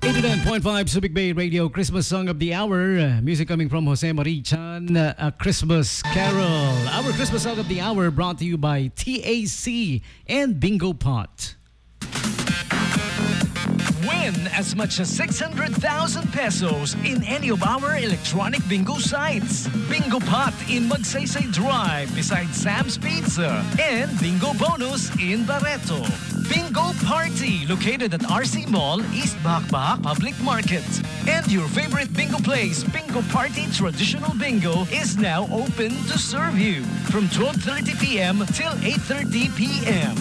89.5 Subic Bay Radio Christmas Song of the Hour. Music coming from Jose Marie Chan, A Christmas Carol. Our Christmas Song of the Hour brought to you by TAC and Bingo Pot. Win as much as 600,000 pesos in any of our electronic bingo sites. Bingo Pot in Magsaysay Drive beside Sam's Pizza. And Bingo Bonus in Barreto. Bingo Party located at RC Mall, East Bakbak Public Market. And your favorite bingo place, Bingo Party Traditional Bingo, is now open to serve you from 12:30 p.m. till 8:30 p.m.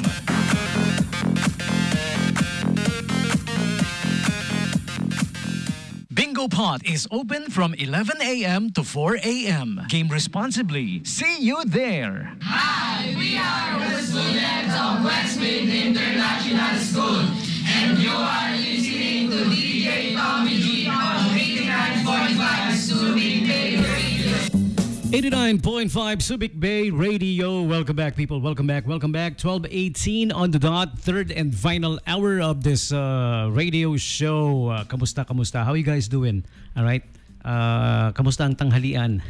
Bingo Pot is open from 11 a.m. to 4 a.m. Game responsibly. See you there. Hi, we are the students of Westmead International School, and you are listening to DJ Tommy G on 89.5 Subic Bay Radio. 89.5 Subic Bay Radio. Welcome back, people. Welcome back. 12:18 on the dot. Third and final hour of this radio show. Kamusta? How you guys doing? All right. Kamusta ang tanghalian?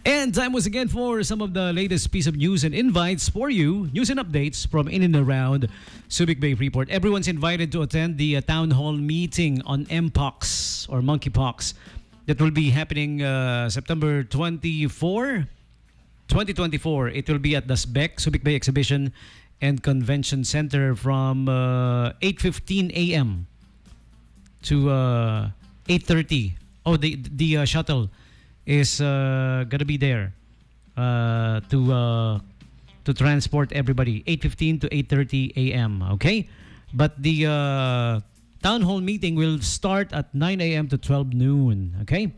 And time was again for some of the latest piece of news and invites for you. News and updates from in and around Subic Bay Freeport. Everyone's invited to attend the town hall meeting on Mpox or monkeypox. That will be happening September 24, 2024. It will be at the SBEC, Subic Bay Exhibition and Convention Center from 8:15 a.m. to 8:30. Oh, the shuttle is gonna be there to transport everybody. 8:15 to 8:30 a.m. Okay, but the town hall meeting will start at 9 a.m. to 12 noon. Okay?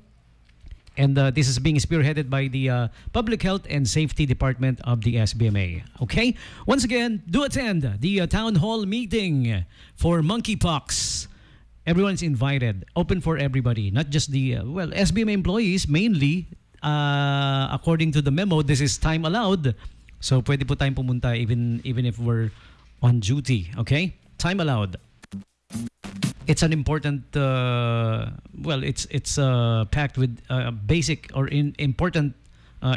And this is being spearheaded by the Public Health and Safety Department of the SBMA. Okay? Once again, do attend the town hall meeting for monkeypox. Everyone's invited. Open for everybody. Not just the, SBMA employees mainly. According to the memo, this is time allowed. So, pwede po tayong pumunta even if we're on duty. Okay? Time allowed. It's an important, it's packed with basic or important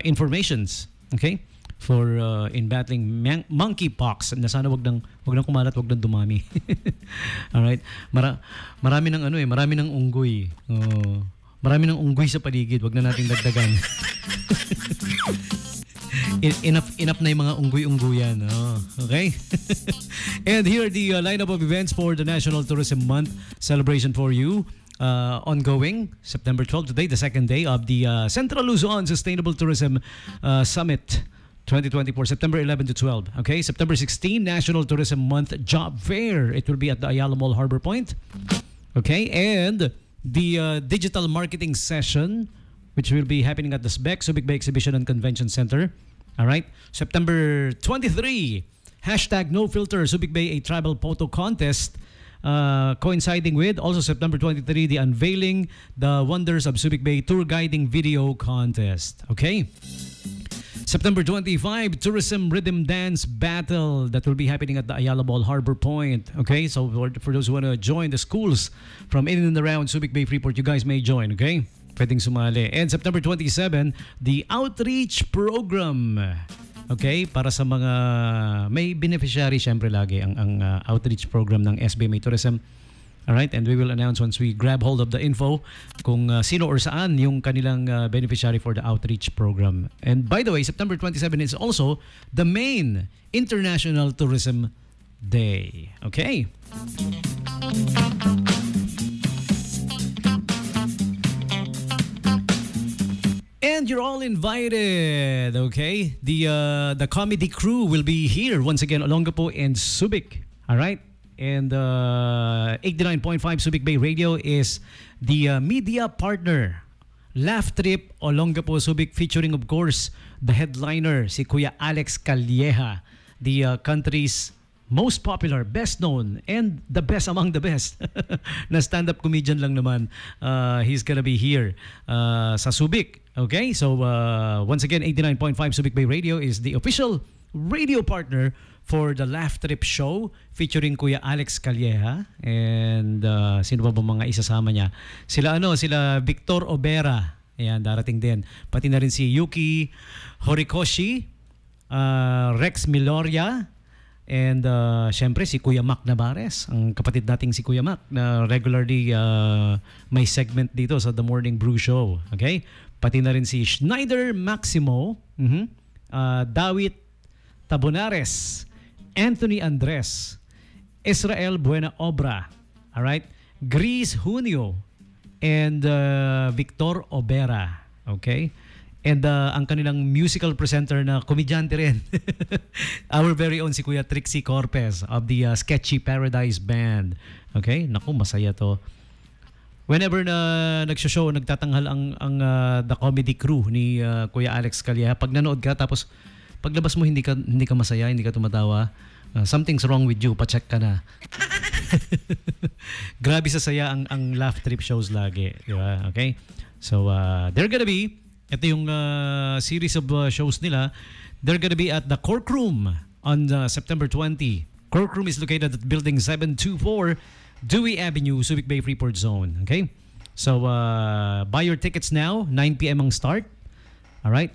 informations, okay, for in battling monkeypox. Na sana wag nang kumalat, wag nang dumami. All right, marami ng unggoy. Marami ng unggoy sa paligid, wag na nating dagdagan. Enough na yung mga unggoy-unggoyan. Oh, okay? And here are the lineup of events for the National Tourism Month celebration for you. Ongoing, September 12, today, the second day of the Central Luzon Sustainable Tourism Summit 2024, September 11 to 12. Okay? September 16, National Tourism Month Job Fair. It will be at the Ayala Mall Harbor Point. Okay? And the digital marketing session, which will be happening at the SBEC, Subic Bay Exhibition and Convention Center. All right. September 23, hashtag No Filter Subic Bay, a tribal photo contest. Coinciding with also September 23, the unveiling the wonders of Subic Bay tour guiding video contest. Okay. September 25, Tourism Rhythm Dance Battle that will be happening at the Ayala Mall Harbor Point. Okay, so for those who want to join the schools from in and around Subic Bay Freeport, you guys may join. Okay. Pwedeng sumali. And September 27, the outreach program. Okay? Para sa mga may beneficiary, syempre lagi ang outreach program ng SBMA Tourism. Alright? And we will announce once we grab hold of the info kung sino or saan yung kanilang beneficiary for the outreach program. And by the way, September 27 is also the main International Tourism Day. Okay? And you're all invited, okay? The comedy crew will be here once again, Olongapo and Subic, all right? And 89.5 Subic Bay Radio is the media partner. Laugh Trip Olongapo Subic featuring, of course, the headliner, si Kuya Alex Calleja, the country's most popular, best known, and the best among the best na stand-up comedian lang naman. He's gonna be here sa Subic. Okay, so once again, 89.5 Subic Bay Radio is the official radio partner for the Laugh Trip Show featuring Kuya Alex Calleja and sino ba mga isasama niya? Sila Victor Obera. Ayan, darating din. Pati na rin si Yuki Horikoshi, Rex Miloria, and syempre si Kuya Mac Navarez, ang kapatid nating si Kuya Mac na regularly may segment dito sa The Morning Brew Show. Okay? Pati na rin si Schneider Maximo, Dawit Tabonares, Anthony Andres, Israel Buena Obra, alright? Gris Junio, and Victor Obera. Okay? And ang kanilang musical presenter na komedyante rin. Our very own si Kuya Trixie Corpez of the Sketchy Paradise Band. Okay? Naku, masaya to. Whenever na nagsho-show, nagtatanghal ang the comedy crew ni Kuya Alex Calleja, pag nanood ka tapos paglabas mo hindi ka masaya, hindi ka tumatawa, something's wrong with you, pa-check ka na. Grabe sa saya ang Laugh Trip shows lagi, di ba? Okay? So they're gonna be, ito yung series of shows nila, they're gonna be at the Cork Room on September 20. Cork Room is located at Building 724 Dewey Avenue, Subic Bay Freeport Zone. Okay? So buy your tickets now, 9 p.m. ang start. Alright?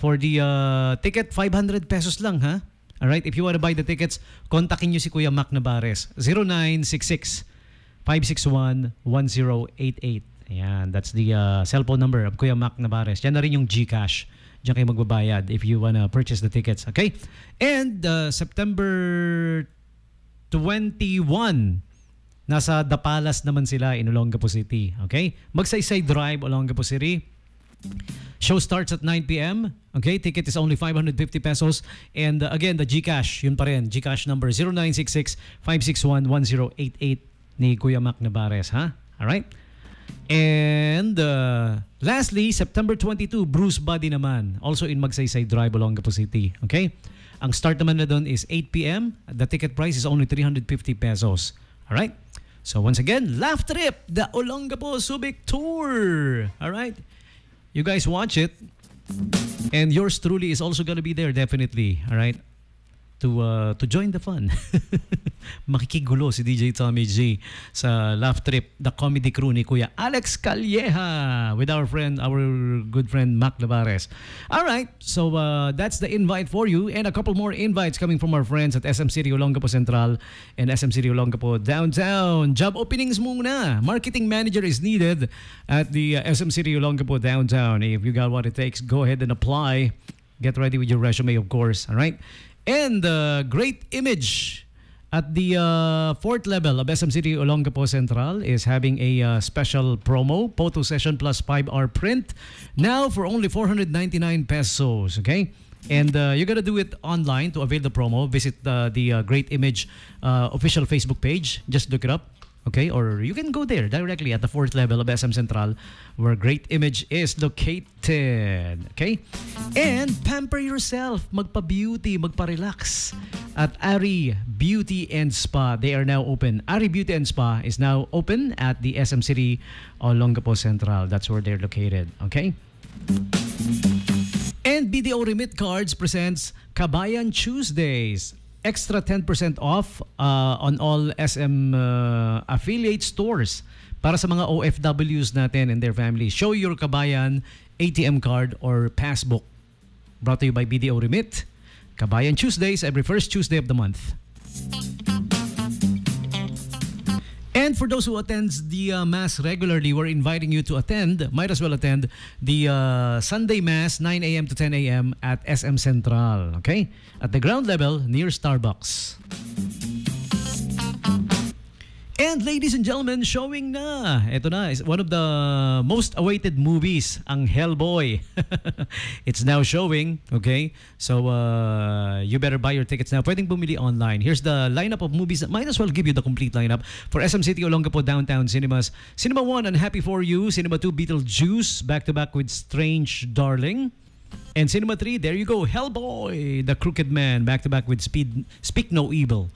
For the ticket, 500 pesos lang, ha? Alright? If you want to buy the tickets, kontakin nyo si Kuya Mac Navarez. 0966-561-1088. Ayan, that's the cellphone number of Kuya Mac Navarez. Yan na rin yung GCash. Diyan kayo magbabayad if you wanna purchase the tickets. Okay? And September 21, nasa Dapalas naman sila in Olongapo City. Okay? Magsaysay Drive, Olongapo City. Show starts at 9 p.m. Okay? Ticket is only 550 pesos. And again, the GCash, yun pa rin. GCash number 0966-561-1088 ni Kuya Mac Navarez. Ha? Alright? And lastly, September 22, Bruce Buddy naman. Also in Magsaysay Drive, Olongapo City. Okay? Ang start naman na doon is 8 p.m. The ticket price is only 350 pesos. Alright? So once again, Laugh Trip, the Olongapo Subic Tour. Alright? You guys watch it. And yours truly is also gonna be there, definitely. Alright? To join the fun. Makikigulo si DJ Tommy G sa Laugh Trip, the comedy crew ni Kuya Alex Calleja with our good friend Mac Navarez. Alright, so that's the invite for you, and a couple more invites coming from our friends at SM City Olongapo Central and SM City Olongapo Downtown. Job openings muna. Marketing manager is needed at the SM City Olongapo Downtown. If you got what it takes, go ahead and apply. Get ready with your resume, of course. Alright? And Great Image at the 4th level of SM City Olongapo Central is having a special promo, photo session plus 5-hour print, now for only 499 pesos. Okay? And you're gonna do it online to avail the promo. Visit the Great Image official Facebook page. Just look it up. Okay? Or you can go there directly at the 4th level of SM Central where Great Image is located. Okay? And pamper yourself. Magpa-beauty, magpa-relax at Ari Beauty and Spa. They are now open. Ari Beauty and Spa is now open at the SM City Olongapo Central. That's where they're located. Okay? And BDO Remit Cards presents Kabayan Tuesdays. Extra 10% off on all SM affiliate stores para sa mga OFWs natin and their families. Show your Kabayan ATM card or passbook. Brought to you by BDO Remit. Kabayan Tuesdays every first Tuesday of the month. And for those who attends the Mass regularly, we're inviting you to attend, might as well attend, the Sunday Mass, 9 a.m. to 10 a.m. at SM Central, okay? At the ground level, near Starbucks. And ladies and gentlemen, showing na. Ito na, is one of the most awaited movies, ang Hellboy. It's now showing, okay? So, you better buy your tickets now. Pwedeng bumili online. Here's the lineup of movies. Might as well give you the complete lineup. For SM City Olongapo Downtown Cinemas, Cinema 1, Unhappy For You. Cinema 2, Beetlejuice, back-to-back with Strange Darling. And Cinema 3, there you go, Hellboy, The Crooked Man, back-to-back with Speak No Evil.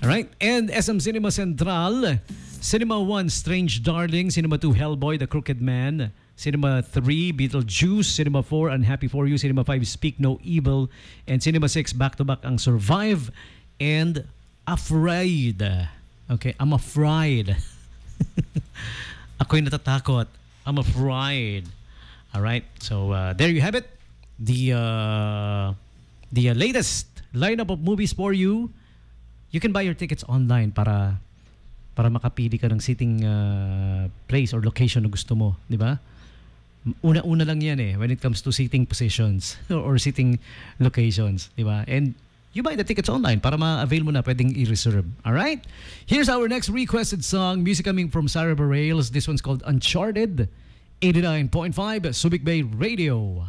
Alright, and SM Cinema Central, Cinema 1, Strange Darling, Cinema 2, Hellboy, The Crooked Man, Cinema 3, Beetlejuice. Cinema 4, Unhappy For You. Cinema 5, Speak No Evil. And Cinema 6, back-to-back ang Survive and Afraid. Okay, I'm afraid. Ako'y natatakot. I'm afraid. Alright, so there you have it. The latest lineup of movies for you. You can buy your tickets online para makapili ka ng seating place or location na gusto mo, di ba? Una-una lang yan when it comes to seating positions or seating locations, di ba? And you buy the tickets online para ma-avail mo na, pwedeng i-reserve. Alright? Here's our next requested song. Music coming from Sarah Bareilles. This one's called Uncharted. 89.5 Subic Bay Radio.